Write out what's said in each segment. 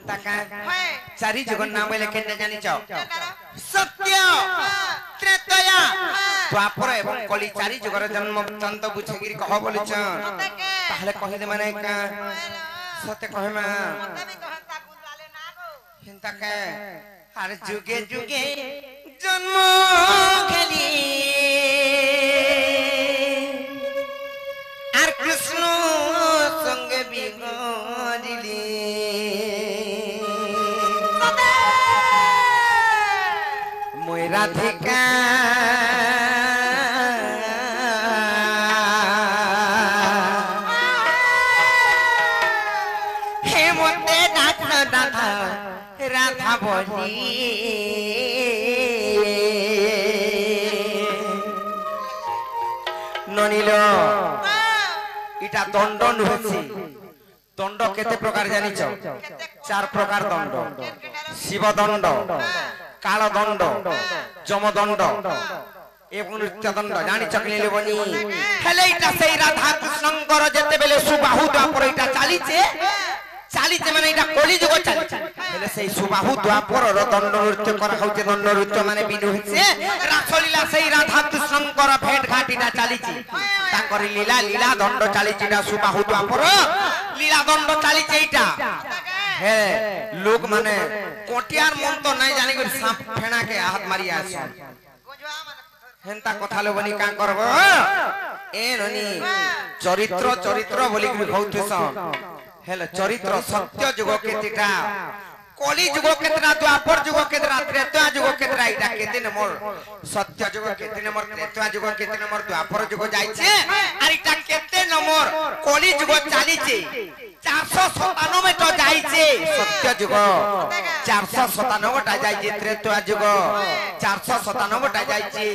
हेंता का चारि जुग नाम बोले केने जानि छ सत्य त्रेतया द्वापर एवं कली चारि जुगर जन्म चंद बुझेगिरी कह बोली छ ताहले कहि दे माने का सत्य कहे मा हेंता का हर जुगे जुगे जन्म खेली আর কৃষ্ণ সঙ্গে বিহরিলি মই রাধিকা হে মতে রাধা রাধা রাধা বলি ননিল इटा दंड नुहेसी दंड केते प्रकार जानिछ चार प्रकार दंड शिव दंड काल दंड जम दंड एवं नृत्य दंड जानिछ किले बनी हेले इटा सेई राधा कृष्णकर जेते बेले सुबाहु द्वापर इटा चालीचे माने इटा कली जुग चालीचे हेले सेई सुबाहु द्वापर रो दंड नृत्य करा होचे दंड नृत्य माने बिनु हेसे रासलीला सेई राधा कृष्णकर भेट घाटीटा चालीचे तांकर लीला लीला दंड चालीचे इटा सुबाहु द्वापर लीला दंड चालीचे इटा हे लोग माने कोटियार मन तो नै जानि कर सांप फेणा के हाथ मारी आछन हेंता कथा लो बनी का करबो ए ननी चरित्र चरित्र बोली कि कहउथसन हेले चरित्र सत्य जुग केतिटा कली जुग केतरा द्वापर जुग केतरा त्रेता जुग केतरा इटा केते नंबर सत्य जुग केते नंबर त्रेता जुग केते नंबर द्वापर जुग जाइछे आर इटा केते नंबर कली जुग चालीचे 497 टा जाइछे सत्य जुग 497 टा जाइछे त्रेता जुग 497 टा जाइछे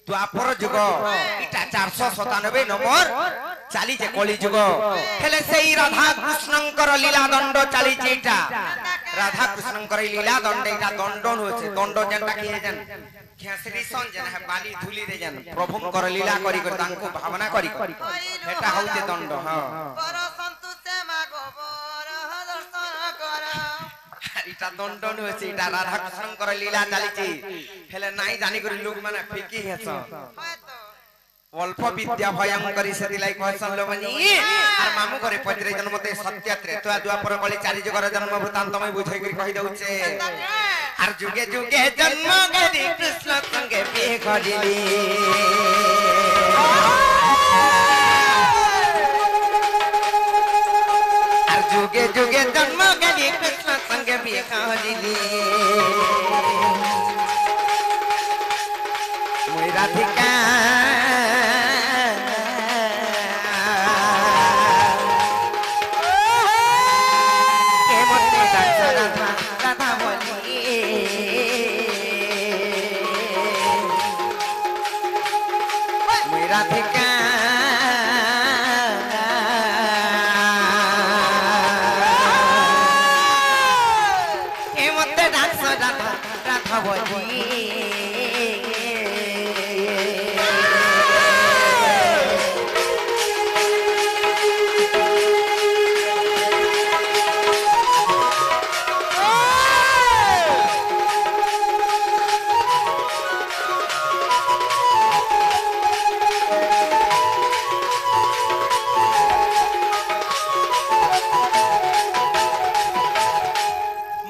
द्वापर जुग इटा 497 नंबर चालीचे कली जुग हेले सेई राधा कृष्णकर लीला दंड चालीचे इटा राधा कृष्णकर लीला दंड इटा दंड होছে दंड जेनटा कि जन खेसरी सन जन है बाली धुली रे जन प्रभुकर लीला करी कर तांको भावना करी हेटा होते दंड हां पर संतोषे मागो बर दर्शन कर इटा दंड होছে इटा राधा कृष्णकर लीला चालीचे हेले नाही जानि कर लोग माने फेकी हेछ अल्प विद्या भयंकरी से दिलाई कहसन लोमनी आर मामू करे पत्रे जन्मते सत्य त्रेता द्वापर कली चारि जुगर जन्म वृत्तांत मैं बुझाई करी कहि दउचे आर जुगे जुगे जन्म गरी कृष्ण संगे बिहरिली आर जुगे जुगे जन्म गरी कृष्ण संगे बिहरिली मोई राधिका राधिका ए मते डांस राधा राधा बोली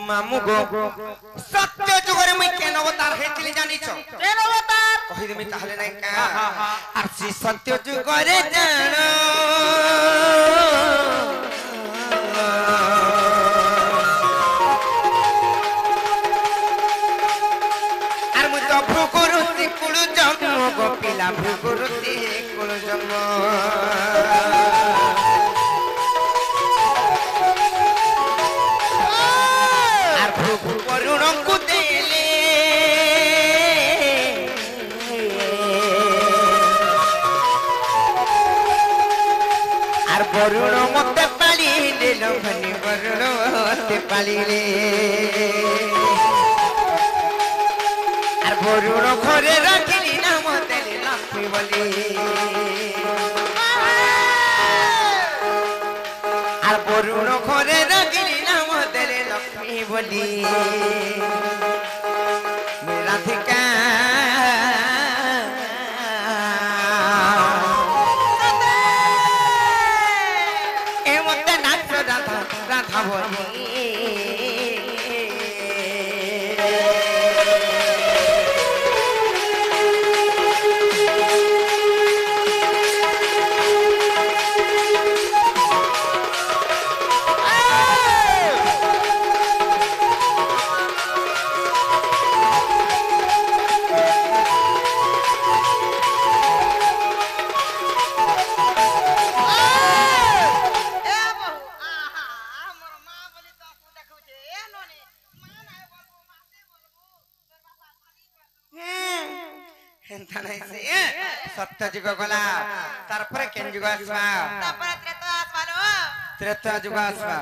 मामू गो सत्य जुगरे मैं केन अवतार हेतिली जानि छ केन अवतार कहि देमी ताहले नै का आसी सत्य जुगरे जान आर मु तो भुकुरुति कुळु जन्म गो पिला भुकुरुति कुळु जन्म वरुण को देले आर वरुण मते पाली देलो भनी वरुण मते पाली ले आर वरुण घरे रखिली ना मते लक्ष्मी बोली आर वरुण घरे रखिली ना मते बोली राधिका ए मते नाच राधा राधा बोली सत्य जुग गला तारपरे केन जुग आसबा तारपरे त्रेता आसबालो त्रेता जुग आसबा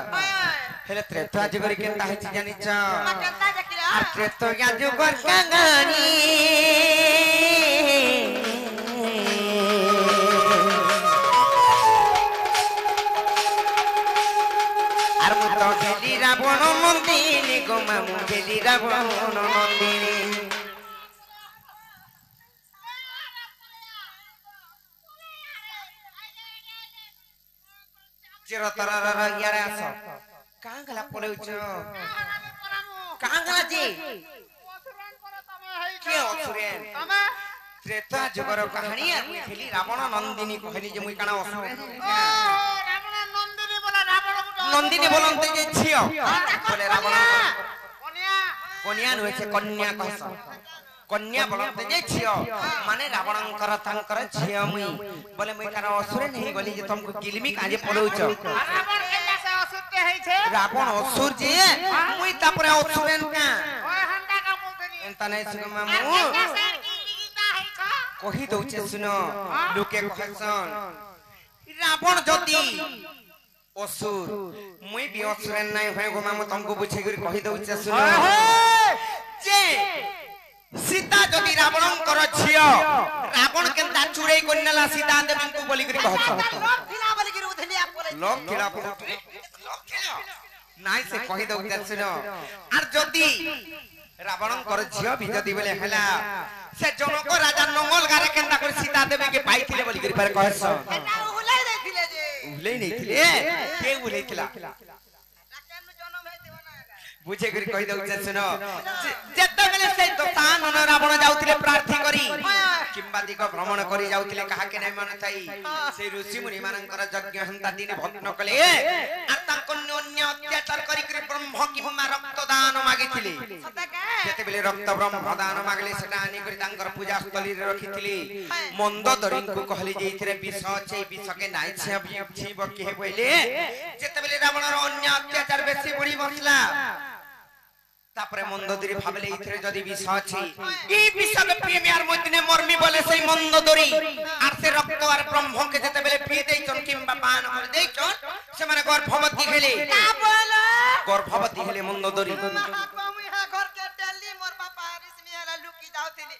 हेले त्रेता जुग रे केनता हेछि जानिछ मा केनता देखिला आ त्रेता या जुग कांगानी आर मु तो गेली रावण नंदिनी गो मामु गेली रावण नंदिनी जेरो तरर यारे आसो कां गला पळेउछ कां गला जी असुरन पर तमे है के असुरन तमे त्रेता जुगर कहानी आ मुई खेली रावण नंदिनी कहली जे मुई काना असुरन ओ रावण नंदिनी बोला रावण गुट नंदिनी बोलंते जे छियो बोले रावण कन्या कन्या नुहे से कन्या कहस कन्या बोलते जे छियो माने रावणंकर तांकर छियो मुई बोले मुई काना असुरन नहीं गली जे तुमको किलमी काजे पळौछ रावण केला से असुर के है छे रावण असुर जे मुई तापरे असुरन का ओए हंडा का बोलतनी एंता नै सुन मामू कहि दउछे सुनो लोके कहसन रावण जति असुर मुई भी असुरन नै होय गो मामू तुमको बुझे गरी कहि दउछे सुनो जे सीता जदि रावणंकर छियो रावण केनता चुड़ै कोनला सीता देवी को बोली करी कहत लोक खिला बोली करी उधलिया बोले लोक खिला नाइ से कहि दउ सुनो आर जदि रावणंकर छियो भी जदि बोले हला से जनक राजा नंगल गारे केनता कर सीता देवी के पाइथिले बोली करी पर कहस एटा उलै दैथिले जे उलै नैथिले के उलैथिला बुझे करी कहि दउ सुनो जेते बेले से दोतान न रावण जाउतिले प्रार्थी करी किंबा दिग भ्रमण करी जाउतिले काहा के नै मन थाई से ऋषि मुनि मानकर यज्ञ हंता दिन भग्न कले आ तांको अन्य अत्याचार करी करी ब्रह्म किंबा रक्त दान मागिथिले जेते बेले रक्त ब्रह्म दान मागले सेटा आनी करी तांकर पूजा स्थली रे रखिथिले मंदोदरी को कहली जे इथरे विष छै विष के नाइ छै जीव के बोले जेते बेले रावण रो अन्य अत्याचार बेसी बढी बसला तापरे मंदोदरी भाबले इथरे जदी विष अछि ई विष के पिए मियार मदिने मरमी बोले सही मंदोदरी आर से रक्त आर ब्रह्म के जते बेले पिए देई चन किंबा पान कर देई चन से माने गर्भवती हेले का बोलो गर्भवती हेले मंदोदरी महात्मा मुई हा घर के टेली मोर बापा रिसमी हला लुकी जाउथिली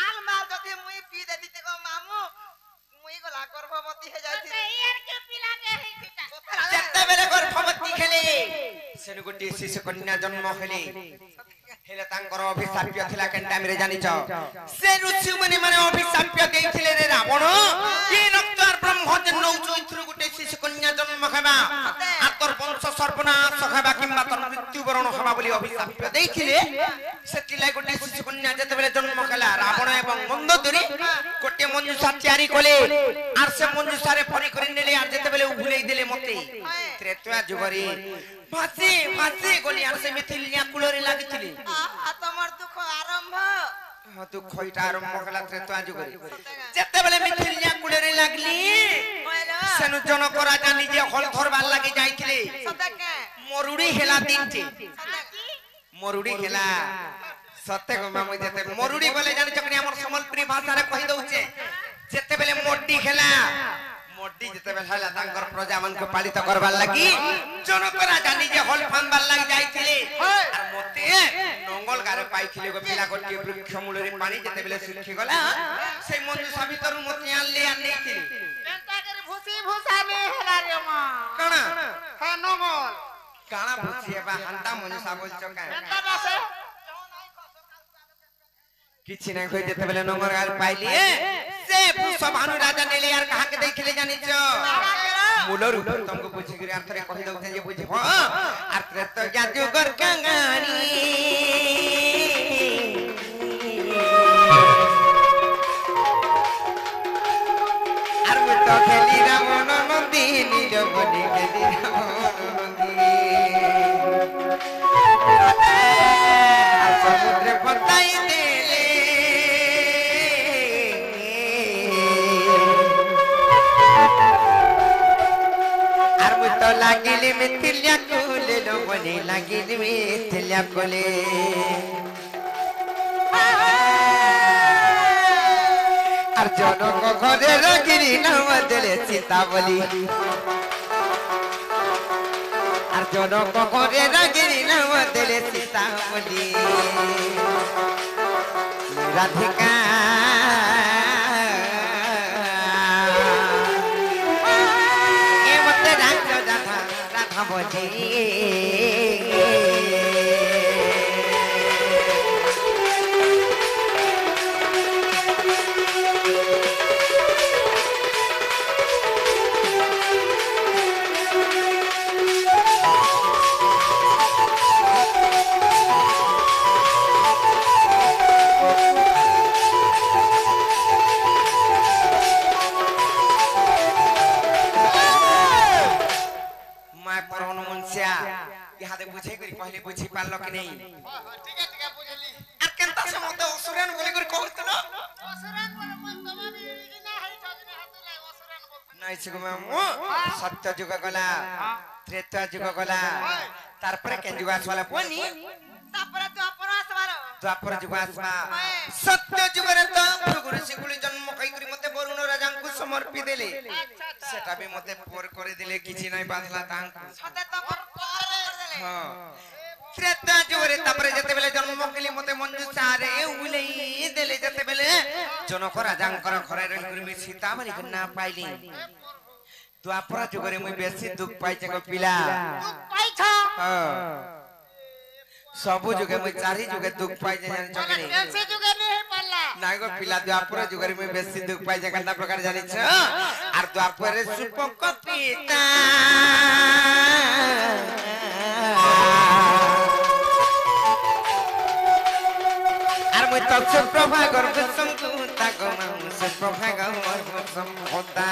आल माल जदी मुई पी देती ते को मामू मुई गला गर्भवती हे जाती यार के पिला के हे जते बेले गर्भवती हेले सेनु गोटी शिशु कन्या जन्म हेले हेले तांकर अभिशाप्य थिला केन टाइम रे जानि छ से ऋषि मुनि माने अभिशाप्य देथिले रे रावण के रक्तार ब्रह्म जन नौचो इथुर गोटे शिशु कन्या जन्म खबा आ तोर वंश सर्वनाश खबा किंबा तोर मृत्यु वरण खबा बोली अभिशाप्य देथिले सेतिला गोटे शिशु कन्या जते बेले जन्म खला रावण एवं मंदोदरी गोटे मंजुषा तयारी कले आर से मंजुषा रे फरी करि नेले आर जते बेले उभुलेई देले मते त्रेता जुगरी फासी फासी गोली आर से मिथिलिया कुलरे लागिथिली आ तमर दुख आरंभ ह दुख इटा आरंभ कला त्रेता जुगरी जते बेले मिथिलिया कुलरे लागली सेनु जनक राजा निजे हल धरबार लागि जाइथिले सतके मरुडी हेला दिनटी मरुडी हेला सत्य को मामू जते मरुडी बोले जानि चकनी हमर समलपुरी भाषा रे कहि दउचे जते बेले मोड्डी खेला मोड्डी जते बेले हला तांकर प्रजा मन को पालित करबार लागि जनक राजा निजे हल फानबार लागि जाइथिले आर मते नंगल गारे पाइथिले गो पिला गोटी वृक्ष मूल रे पानी जते बेले सुखि गला से मंजुषा भीतर मते आनले आनैथिले बेंता करे भूसी भूसा ने हेला रे मा कणा हा नंगल কানা বুঝিয়ে বা হান্তা মনুষা বলছো কেন কিছু নাই কই যেতে বেলে নম্বর গাল পাইলি সে পুষ্পভানু রাজা নেলি আর কাহাকে দেখিলে জানিছ মূলর উপর তোমাকে বুঝি করে আর থরে কহি দউছে যে বুঝি আর ত্রেত জাদুঘর কাঙ্গানি আর মু তো খেলি রামন নন্দিনী জবনি খেলি রামন নন্দিনী আর সমুদ্রে পতাই দেলে আর মু তো লাগিলি মিথিলিয়া কোলে জবনি লাগিলি মিথিলিয়া কোলে আর জনক ঘরে রগিরি নাম দেলে সীতা বলি আর জনক ঘরে রগিরি নাম দেলে সীতা বলি রাধিকা এ মতে রাধা রাধা রাধা বলি ইহাদে বুঝে করি কইলে বুঝি পারলো কি নেই ঠিক আছে বুঝলি আর কেনতা সমত অসুরান বলে করে কইতো না অসুরান বলে মন তোমাবি না হাই ছাগনে হাতুলে অসুরান বলতে নাই ছিগো মামু সত্য যুগ গলা ত্রেতা যুগ গলা তারপরে কেন যুগ আসলা পনি তারপরে তো অপর আসবার দ্বাপর যুগ আসবা সত্য যুগরে তো ভৃগু ঋষিগুলি জন্ম কই করি মতে বরুণ রাজাଙ୍କୁ সমর্পি দেলে সেটা বি মতে পর করে দিলে কিছু নাই বাঁধলা তাঙ্কু সতে তো করে দেলে হ্যাঁ ত্রেতা যুগরে তারপরে যেতে বেলে জন্ম কইলি মতে মঞ্জুষারে উলেই দেলে যেতে বেলে জনক রাজাঙ্কর ঘরে রহি করি সীতা বলি না পাইলি দ্বাপর যুগরে মুই বেশি দুঃখ পাইছে গো পিলা দুঃখ পাইছ হ্যাঁ सबु जुगे मुई चारि जुगे दुख पाई जे जानि चकनी বেশি যুগে নেই পারলা नाय गो पिला द्वापर जुगे मुई बेसी दुख पाई जे कन्ना प्रकार जानि छ आर द्वापर सुपक पिता आर मुई तत्स प्रभा गर्भ संकुता गम से प्रभा गर्भ संकुता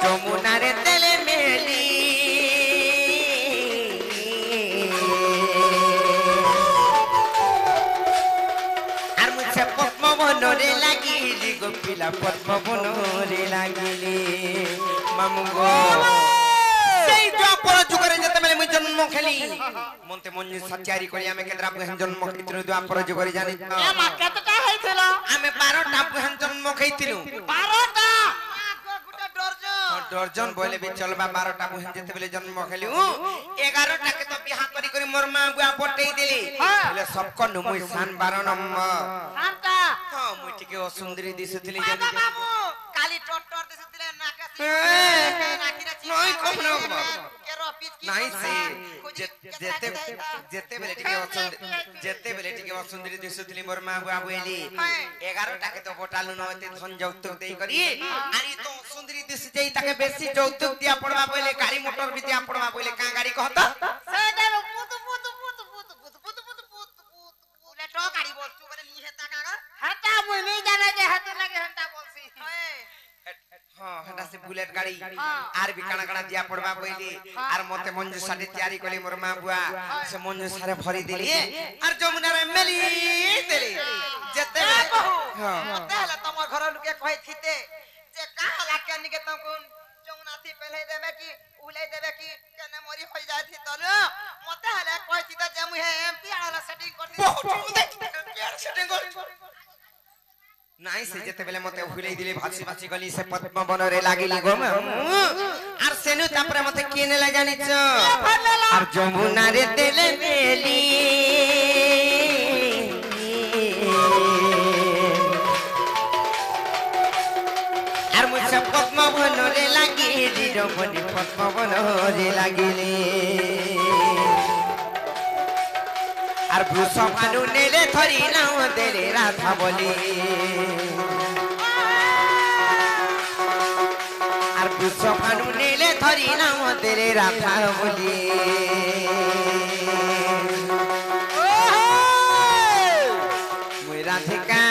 যমুনারে তেলে মেলি আর মুছে পদ্মবনরে লাগিলি গো পিলা পদ্মবনরে লাগিলি মামু গো সেই দ্বাপর যুগরে যেতেবেলে মুই জন্ম খেলি মন্তে মঞ্জু সত্যারি করি আমি কেদ্রা বহেন জন্ম খেইতিলু দ্বাপর যুগরে জানি এ মা কতটা হইছিল আমি 12টা বহেন জন্ম খেইতিলু 12টা दर्जन बोले भी चलबा 12टा बहन जेते बेले जन्म खेली 11टा के तो बियाह करी करी मोर मां बुआ पटई देली बोले सबको नुमुई सान 12 नंबर शांता हां मुई टिके असुंदरी दिसुतली बाबा बाबू काली टोटर दिसुतले नाका नाकिरा ची नई कहनो केरो पिच की नहीं से जेते जेते बेले टिके असुंदरी दिसुतली मोर मां बुआ बोली 11टा के तो बोटालु नते धन जौतुक देई करी आरी तो असुंदरी दिस जाई ताके बेसी जौतुक दिया पड़वा बोले गाड़ी मोटर भी दिया पड़वा बोले का गाड़ी कहता से देव ले तो गाड़ी बोल तू बरे नी हेता कागा हटा मुई नहीं जाने जे हाथ लगे हटा बोलसी हां हटा से बुलेट गाड़ी आर भी काना काना दिया पड़वा बोली आर मते मंजू साडी तैयारी कली मोर मां बुआ से मंजू सारे भरी देली आर जमुना रे मेली देली जते हां मते हला तमर घर लुके कहि थिते जे का लाके निके तमको जमुना थी पहले देबे की उले देबे की कने मोरी होई जाय थी तन मते हला कहि थिते जे मु एमपी आला सेटिंग कर दी बहुत सेटिंग कर नाई से जेते बेले मते भुलेई दिले भासी भासी गली से पद्म बनरे लागिली गो आर सेनु तापरे मते केने ला जानि छ आर जमुना रे देले मेली আর মুছে পদ্মবনরে লাগিলি রমণী পদ্মবনরে লাগিলি আর বৃষভানু নেলে ধরি নাও দেলে রাধা বলি আর বৃষভানু নেলে ধরি নাও দেলে রাধা বলি মুই রাধিকা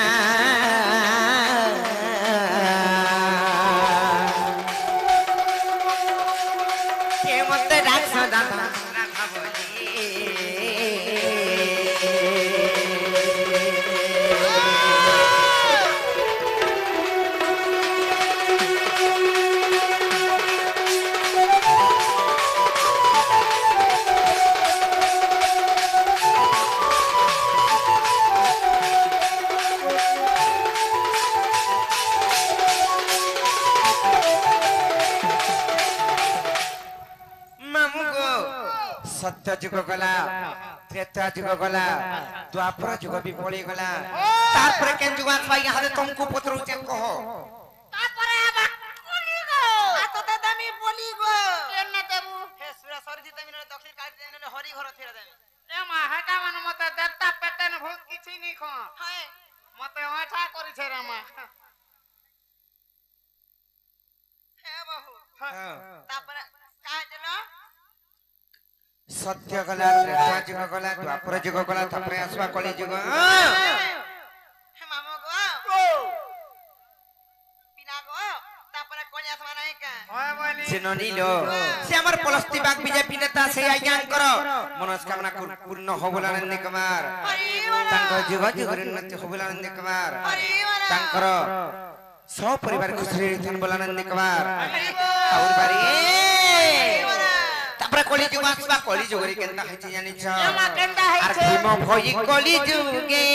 কে মতে ডাকছ রাধা রাধা বলি सत्य जुग गला त्रेता जुग गला द्वापर जुग भी पड़ी गला तार पर केन जुग आसवा यहाँ तुमको पत्र उचे कहो তারপরে আবার বলি গো আতো দাদামি বলি গো কেন দেবু হে সুরা সরজি তুমি দক্ষিণ কাট দেন হরি ঘর ছেড়ে দেন এ মা হাটা মান মতে দেবতা পেটেন ভূত কিছু নি খ হ্যাঁ মতে ওঠা করিছে রে মা হ্যাঁ বাবু তারপরে কাজ দিলো सत्य गला त्रेता जुग गला द्वापर जुग गला तापर आसवा कली जुग হে মামা গো পিনা গো তারপরে কোন আসবা নাই কা হয় বলি सिनोनीलो से हमर पलस्ती बाग बीजेपी नेता से आज्ञान करो मनोकामना पूर्ण होबलानंद कुमार तांको जुग जुग उन्नति होबलानंद कुमार तांकर सब परिवार खुशी रहन बोलानंद कुमार और बारी तापर कली जुग आसवा कली जुग रे केनता हैछि जानि छ এ মা কেনটা আর হইছে ভীম ভই কলি যুগে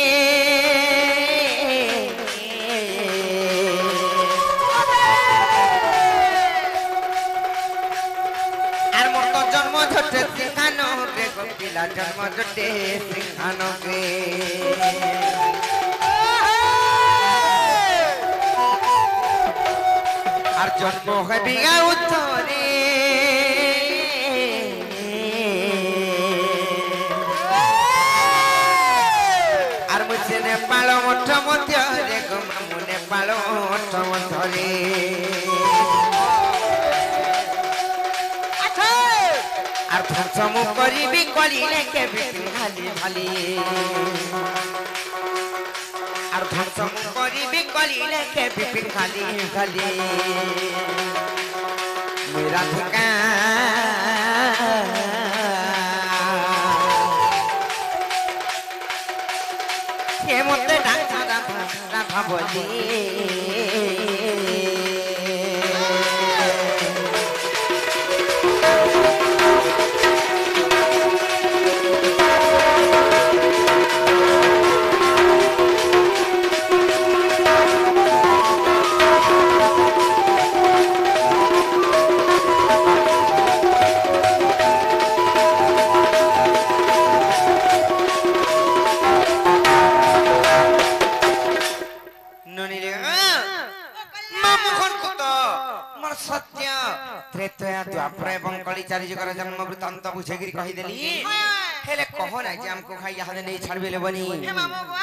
আর মোর তো জন্ম ঝটে সিংহানো রে গোপিলা জন্ম ঝটে সিংহানো রে আর জন্ম হবি উত্তরে আর মুছে নেপাল মঠ মধ্যে রে গো মামু নেপাল মঠ মধ্যে আর ধ্বংস মু করিবি কলিলে কেবে ভালি ভালি আর ধ্বংস মু করিবি কলিলে কেবে ভালি ভালি মেরা ঠিকা কে মতে ডাক্তার রাধা রাধা বলি सत्य त्रेता द्वापर एवं कली चारि जुगर जन्म वृत्तांत बुझेगिरी कहि देली हेले कहो ना जे हमको खाई यहाँ नहीं छाड़बे ले बनी হে মামা গো